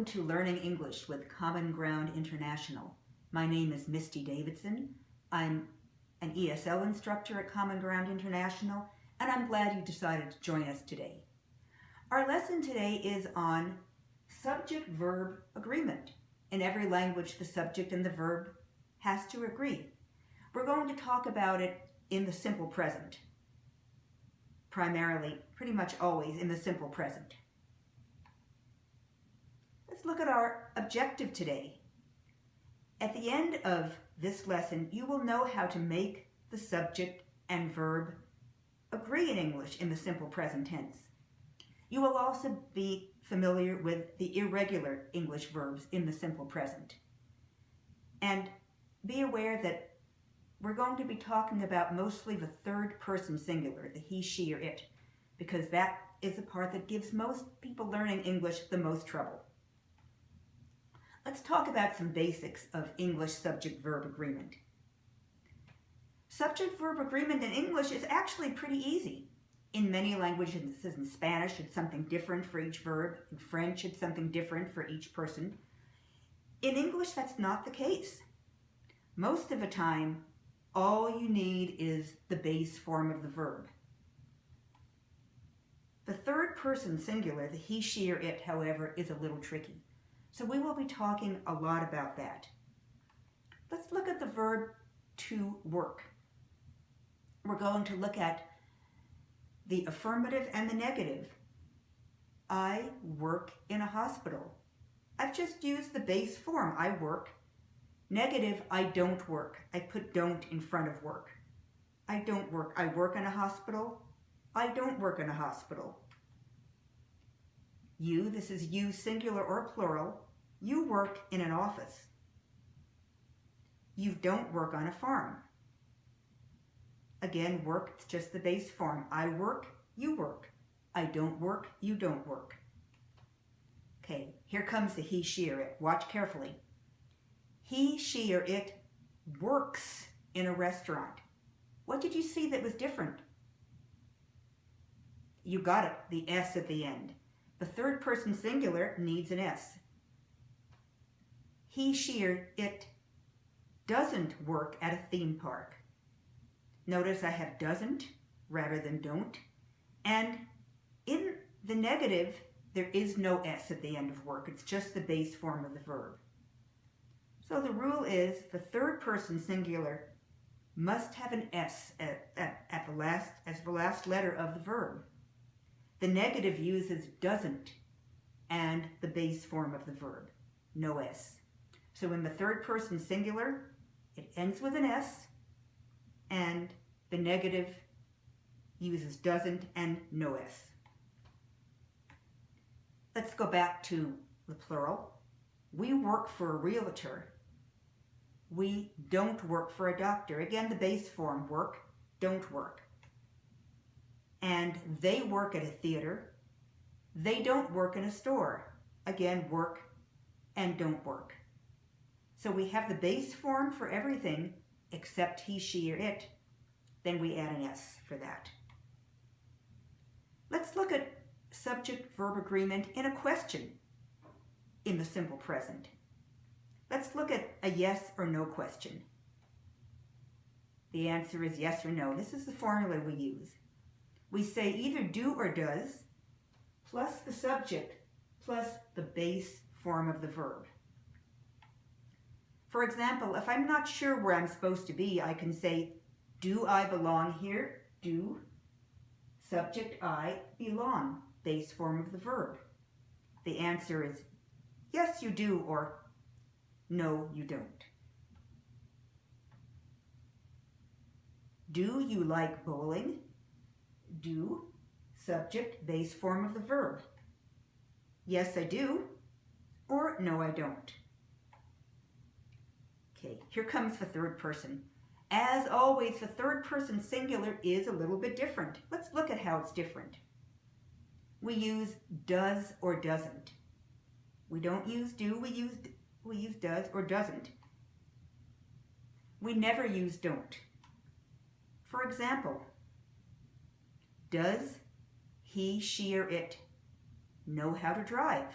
Welcome to Learning English with Common Ground International. My name is Misty Davidson. I'm an ESL instructor at Common Ground International, and I'm glad you decided to join us today. Our lesson today is on subject-verb agreement. In every language, the subject and the verb has to agree. We're going to talk about it in the simple present. Primarily, pretty much always in the simple present. Let's look at our objective today. At the end of this lesson, you will know how to make the subject and verb agree in English in the simple present tense. You will also be familiar with the irregular English verbs in the simple present. And be aware that we're going to be talking about mostly the third person singular, the he, she, or it, because that is the part that gives most people learning English the most trouble. Let's talk about some basics of English subject-verb agreement. Subject-verb agreement in English is actually pretty easy. In many languages, in Spanish, it's something different for each verb. In French, it's something different for each person. In English, that's not the case. Most of the time, all you need is the base form of the verb. The third person singular, the he, she, or it, however, is a little tricky. So we will be talking a lot about that. Let's look at the verb to work. We're going to look at the affirmative and the negative. I work in a hospital. I've just used the base form, I work. Negative, I don't work. I put don't in front of work. I don't work. I work in a hospital. I don't work in a hospital. You, this is you singular or plural. You work in an office. You don't work on a farm. Again, work, it's just the base form. I work, you work. I don't work, you don't work. Okay, here comes the he, she, or it. Watch carefully. He, she, or it works in a restaurant. What did you see that was different? You got it, the S at the end. The third person singular needs an S. He, she, or it doesn't work at a theme park. Notice I have doesn't rather than don't. And in the negative, there is no S at the end of work. It's just the base form of the verb. So the rule is the third person singular must have an S as the last letter of the verb. The negative uses doesn't and the base form of the verb, no S. So in the third person singular, it ends with an S, and the negative uses doesn't and no S. Let's go back to the plural. We work for a realtor. We don't work for a doctor. Again, the base form, work, don't work. And they work at a theater. They don't work in a store. Again, work and don't work. So we have the base form for everything except he, she, or it. Then we add an S for that. Let's look at subject-verb agreement in a question in the simple present. Let's look at a yes or no question. The answer is yes or no. This is the formula we use. We say either do or does, plus the subject, plus the base form of the verb. For example, if I'm not sure where I'm supposed to be, I can say, do I belong here? Do, subject I, belong, base form of the verb. The answer is yes, you do, or no, you don't. Do you like bowling? Do, subject, base form of the verb. Yes, I do, or no, I don't. Okay, here comes the third person. As always, the third person singular is a little bit different. Let's look at how it's different. We use does or doesn't. We don't use do, we use does or doesn't. We never use don't. For example, does he, she, or it know how to drive?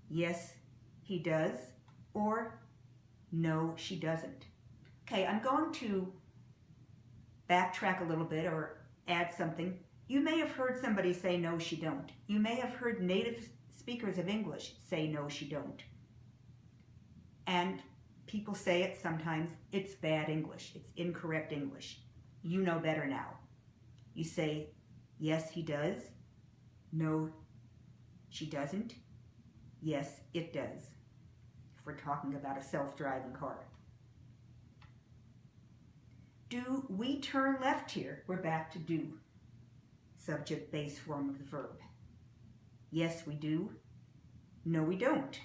yes, he does, or no, she doesn't. Okay, I'm going to backtrack a little bit or add something. You may have heard somebody say no, she don't. You may have heard native speakers of English say no, she don't. And people say it sometimes, it's bad English, it's incorrect English. You know better now. You say, yes, he does. No, she doesn't. Yes, it does. If we're talking about a self-driving car. Do we turn left here? We're back to do. Subject base form of the verb. Yes, we do. No, we don't.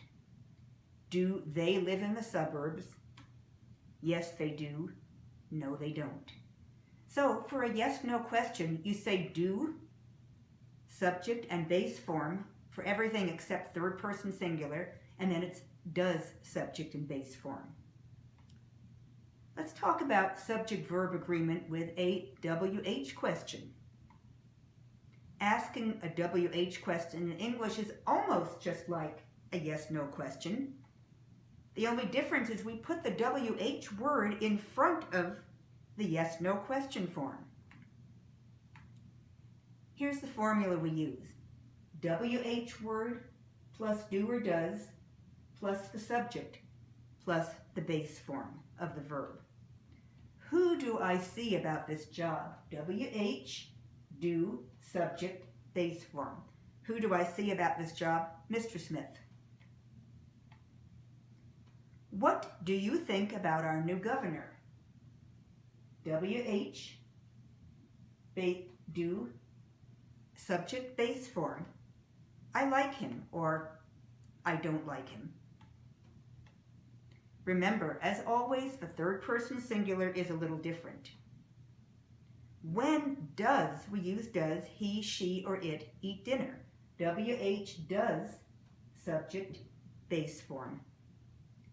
Do they live in the suburbs? Yes, they do. No, they don't. So for a yes-no question, you say do, subject and base form for everything except third person singular, and then it's does subject and base form. Let's talk about subject-verb agreement with a WH question. Asking a WH question in English is almost just like a yes-no question. The only difference is we put the WH word in front of the yes-no question form. Here's the formula we use. WH word plus do or does plus the subject plus the base form of the verb. Who do I see about this job? WH, do, subject, base form. Who do I see about this job? Mr. Smith. What do you think about our new governor? WH, do, subject, base form. I like him, or I don't like him. Remember, as always, the third person singular is a little different. When does, we use does, he, she, or it eat dinner. WH does, subject, base form,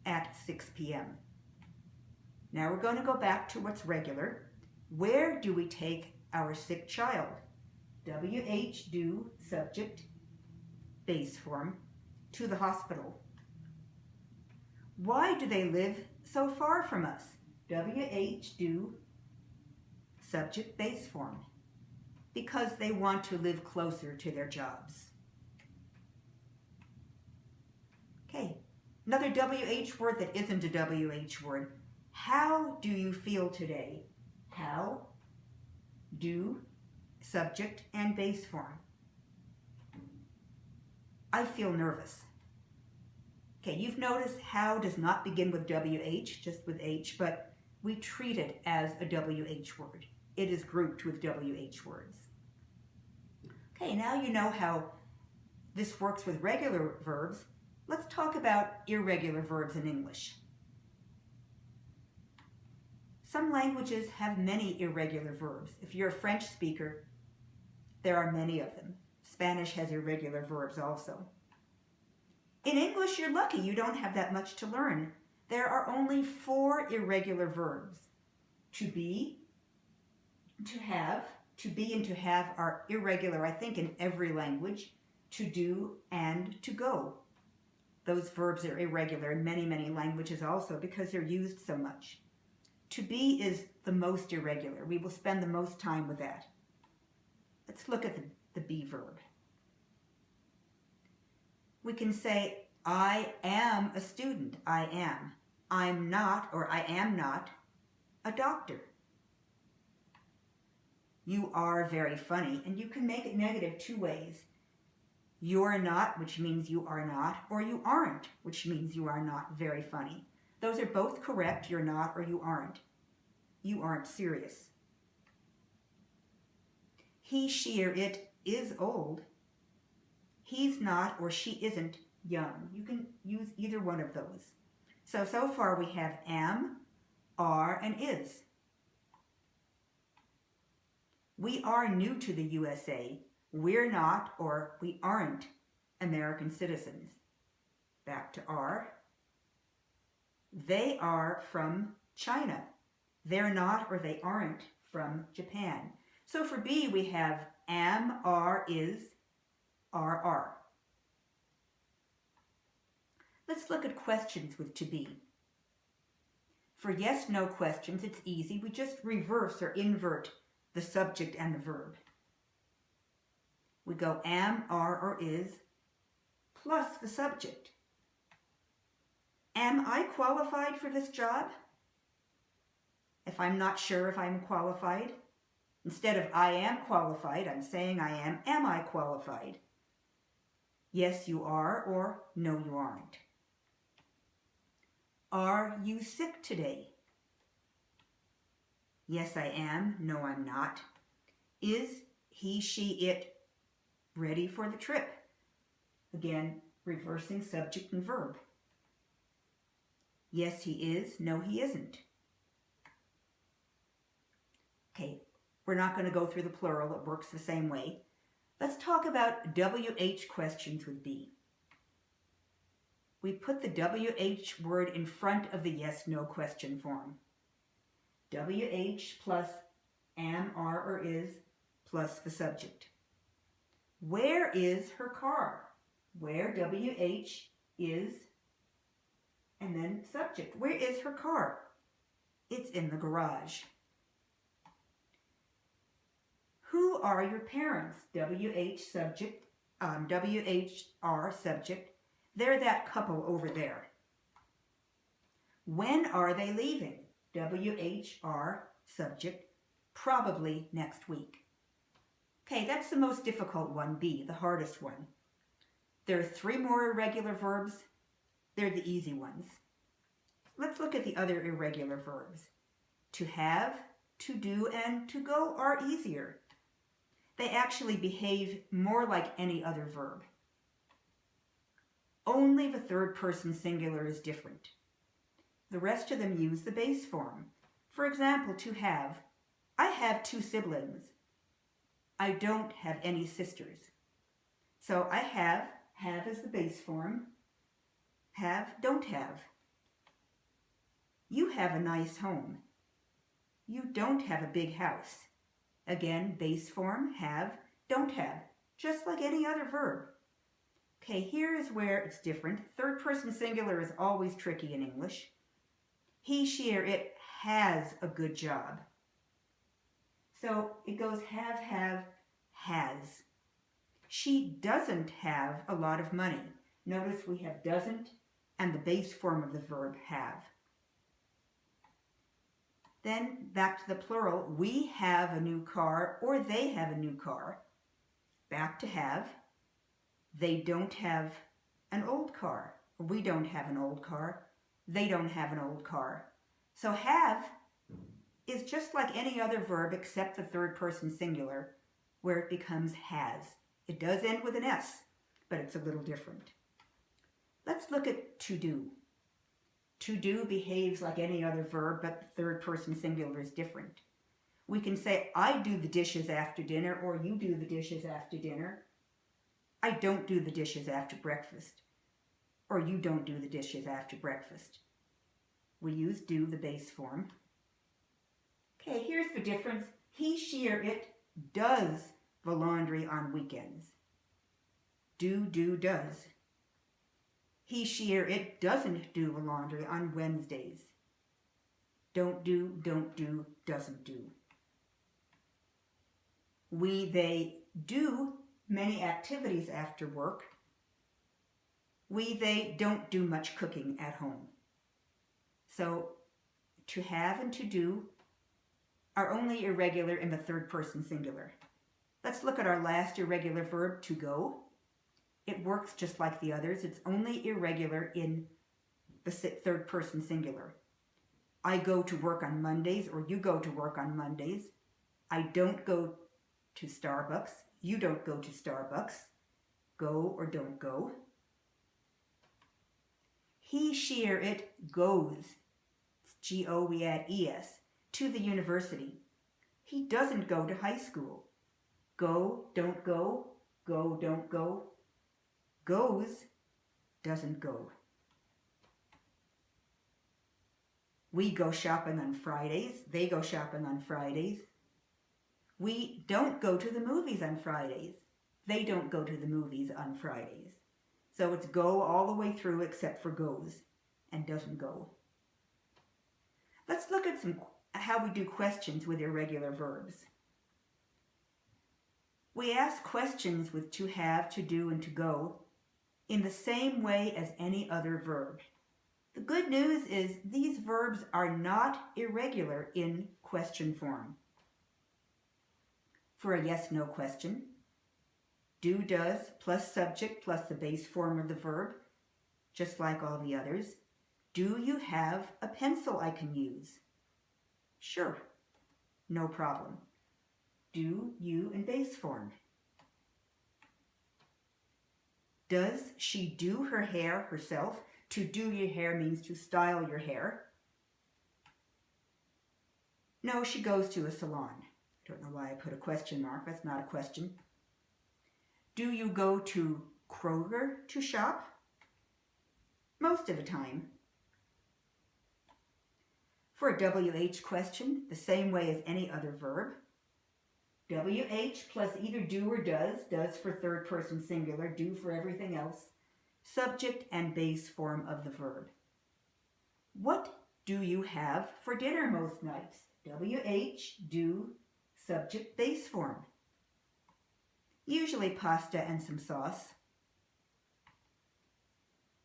at 6 p.m. Now we're going to go back to what's regular. Where do we take our sick child? WH do, subject, base form, to the hospital. Why do they live so far from us? WH do, subject, base form. Because they want to live closer to their jobs. Okay, another WH word that isn't a WH word. How do you feel today? How, do, subject, and base form. I feel nervous. Okay, you've noticed how does not begin with WH, just with H, but we treat it as a WH word. It is grouped with WH words. Okay, now you know how this works with regular verbs. Let's talk about irregular verbs in English. Some languages have many irregular verbs. If you're a French speaker, there are many of them. Spanish has irregular verbs also. In English, you're lucky you don't have that much to learn. There are only 4 irregular verbs. To be, to have, to be and to have are irregular, I think, in every language. To do and to go. Those verbs are irregular in many, many languages also because they're used so much. To be is the most irregular. We will spend the most time with that. Let's look at the be verb. We can say, I am a student. I am. I'm not, or I am not, a doctor. You are very funny, and you can make it negative 2 ways. You're not, which means you are not, or you aren't, which means you are not very funny. Those are both correct, you're not or you aren't. You aren't serious. He, she, or it is old. He's not or she isn't young. You can use either one of those. So far we have am, are, and is. We are new to the USA. We're not or we aren't American citizens. Back to are. They are from China. They're not or they aren't from Japan. So for be, we have am, are, is, are. Let's look at questions with to be. For yes-no questions, it's easy. We just reverse or invert the subject and the verb. We go am, are, or is, plus the subject. Am I qualified for this job? If I'm not sure if I'm qualified, instead of I am qualified, I'm saying I am I qualified? Yes, you are, or no, you aren't. Are you sick today? Yes, I am. No, I'm not. Is he, she, it ready for the trip? Again, reversing subject and verb. Yes, he is. No, he isn't. Okay, we're not going to go through the plural. It works the same way. Let's talk about WH questions with be. We put the WH word in front of the yes-no question form. WH plus am, are, or is plus the subject. Where is her car? Where, WH, is, and then subject. Where is her car? It's in the garage. Who are your parents? WH subject, WHR subject. They're that couple over there. When are they leaving? WHR subject, probably next week. Okay, that's the most difficult one, B, the hardest one. There are 3 more irregular verbs. They're the easy ones. Let's look at the other irregular verbs. To have, to do, and to go are easier. They actually behave more like any other verb. Only the third person singular is different. The rest of them use the base form. For example, to have. I have 2 siblings. I don't have any sisters. So I have is the base form. Have, don't have. You have a nice home. You don't have a big house. Again, base form, have, don't have. Just like any other verb. Okay, here is where it's different. Third person singular is always tricky in English. He, she, or it has a good job. So it goes have, has. She doesn't have a lot of money. Notice we have doesn't and the base form of the verb have. Then back to the plural, we have a new car or they have a new car. Back to have. They don't have an old car. We don't have an old car. They don't have an old car. So have is just like any other verb except the third person singular, where it becomes has. It does end with an S, but it's a little different. Let's look at to do. To do behaves like any other verb, but the third person singular is different. We can say, I do the dishes after dinner, or you do the dishes after dinner. I don't do the dishes after breakfast, or you don't do the dishes after breakfast. We use do, the base form. Okay, here's the difference. He, she, or it does the laundry on weekends. Do, does. He, she, or it doesn't do the laundry on Wednesdays. Don't do, doesn't do. We, they do many activities after work. We, they don't do much cooking at home. So to have and to do are only irregular in the third person singular. Let's look at our last irregular verb, to go. It works just like the others. It's only irregular in the third person singular. I go to work on Mondays, or you go to work on Mondays. I don't go to Starbucks. You don't go to Starbucks. Go or don't go. He, she, or it goes. It's G-O, we add E-S. To the university. He doesn't go to high school. Go, don't go. Go, don't go. Goes, doesn't go. We go shopping on Fridays. They go shopping on Fridays. We don't go to the movies on Fridays. They don't go to the movies on Fridays. So it's go all the way through except for goes and doesn't go. Let's look at how we do questions with irregular verbs. We ask questions with to have, to do, and to go in the same way as any other verb. The good news is these verbs are not irregular in question form. For a yes-no question, do, does, plus subject, plus the base form of the verb, just like all the others. Do you have a pencil I can use? Sure, no problem. Do, you, and base form. Does she do her hair herself? To do your hair means to style your hair. No, she goes to a salon. I don't know why I put a question mark. That's not a question. Do you go to Kroger to shop? Most of the time. For a WH question, the same way as any other verb, WH plus either do or does for third person singular, do for everything else, subject and base form of the verb. What do you have for dinner most nights? WH, do, subject, base form. Usually pasta and some sauce.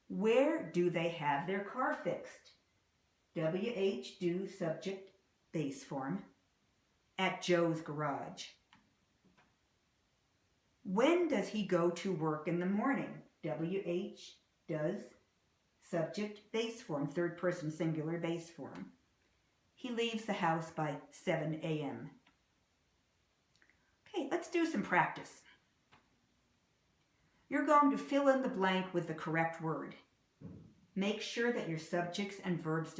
Where do they have their car fixed? WH, do, subject, base form. At Joe's garage. When does he go to work in the morning? WH, does, subject, base form, third person singular, base form. He leaves the house by 7 a.m. Okay, let's do some practice. You're going to fill in the blank with the correct word. Make sure that your subjects and verbs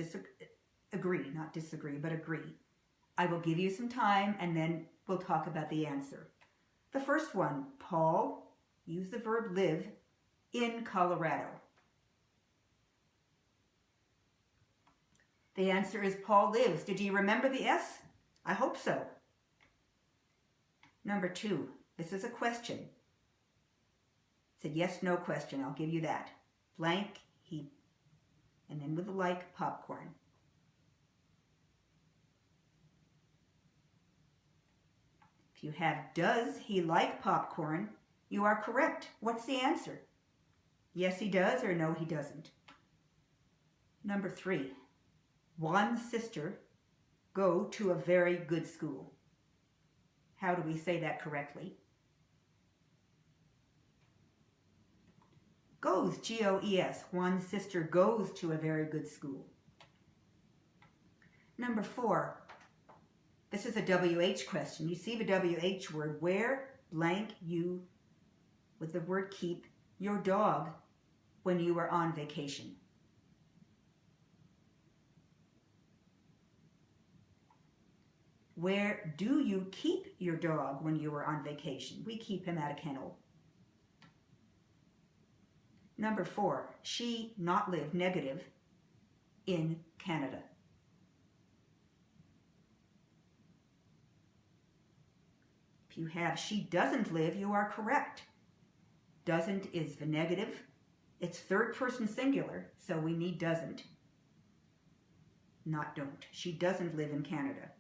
agree, not disagree, but agree. I will give you some time and then we'll talk about the answer. The first one, Paul, use the verb live, in Colorado. The answer is Paul lives. Did you remember the S? I hope so. Number 2, this is a question. It's a yes, no question. I'll give you that. Blank, he, and then with the like, popcorn. If you have does he like popcorn, you are correct. What's the answer? Yes, he does, or no, he doesn't. Number 3, Juan's sister go to a very good school. How do we say that correctly? Goes, G-O-E-S. Juan's sister goes to a very good school. Number 4, this is a WH question. You see the WH word, where blank you, with the word keep, your dog when you were on vacation. Where do you keep your dog when you were on vacation? We keep him at a kennel. Number 4, she not live, negative, in Canada. If you have she doesn't live, you are correct. Doesn't is the negative. It's third person singular, so we need doesn't, not don't. She doesn't live in Canada.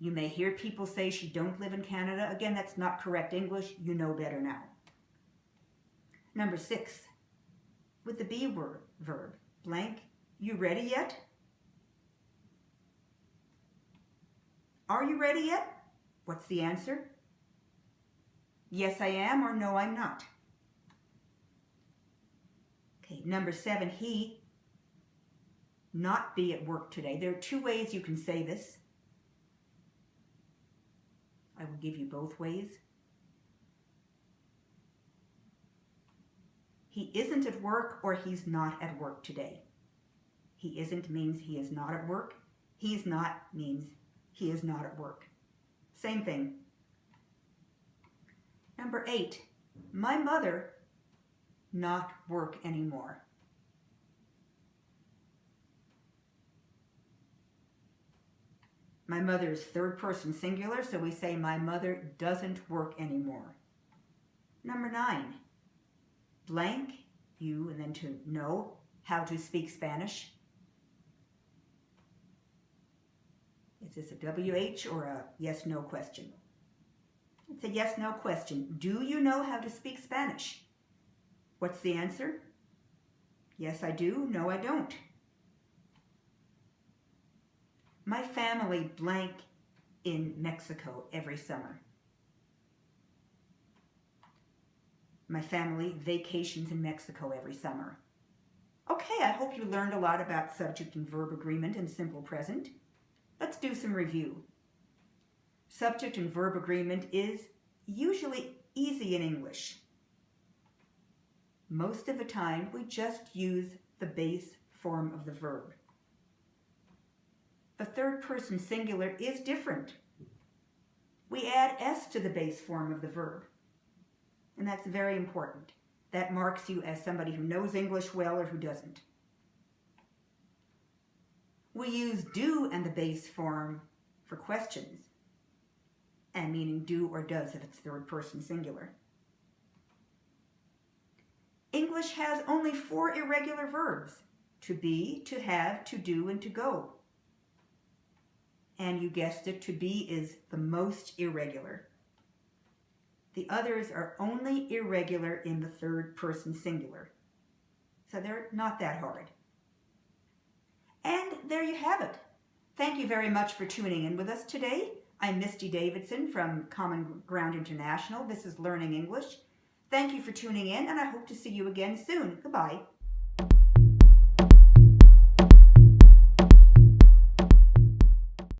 You may hear people say she don't live in Canada. Again, that's not correct English. You know better now. Number 6, with the be word, verb, blank, you ready yet? Are you ready yet? What's the answer? Yes, I am, or no, I'm not. Okay, number 7, he not be at work today. There are 2 ways you can say this. I will give you both ways. He isn't at work, or he's not at work today. He isn't means he is not at work. He's not means he is not at work. Same thing. Number 8, my mother not work anymore. My mother is third person singular, so we say my mother doesn't work anymore. Number 9, blank, you, and then to know how to speak Spanish. Is this a WH or a yes-no question? It's a yes-no question. Do you know how to speak Spanish? What's the answer? Yes, I do. No, I don't. My family blank in Mexico every summer. My family vacations in Mexico every summer. Okay, I hope you learned a lot about subject and verb agreement and simple present. Let's do some review. Subject and verb agreement is usually easy in English. Most of the time, we just use the base form of the verb. The third person singular is different. We add S to the base form of the verb. And that's very important. That marks you as somebody who knows English well or who doesn't. We use do and the base form for questions, and meaning do or does if it's third person singular. English has only 4 irregular verbs: to be, to have, to do, and to go. And you guessed it, to be is the most irregular. The others are only irregular in the third person singular. So they're not that hard. And there you have it. Thank you very much for tuning in with us today. I'm Misty Davidson from Common Ground International. This is Learning English. Thank you for tuning in, and I hope to see you again soon. Goodbye.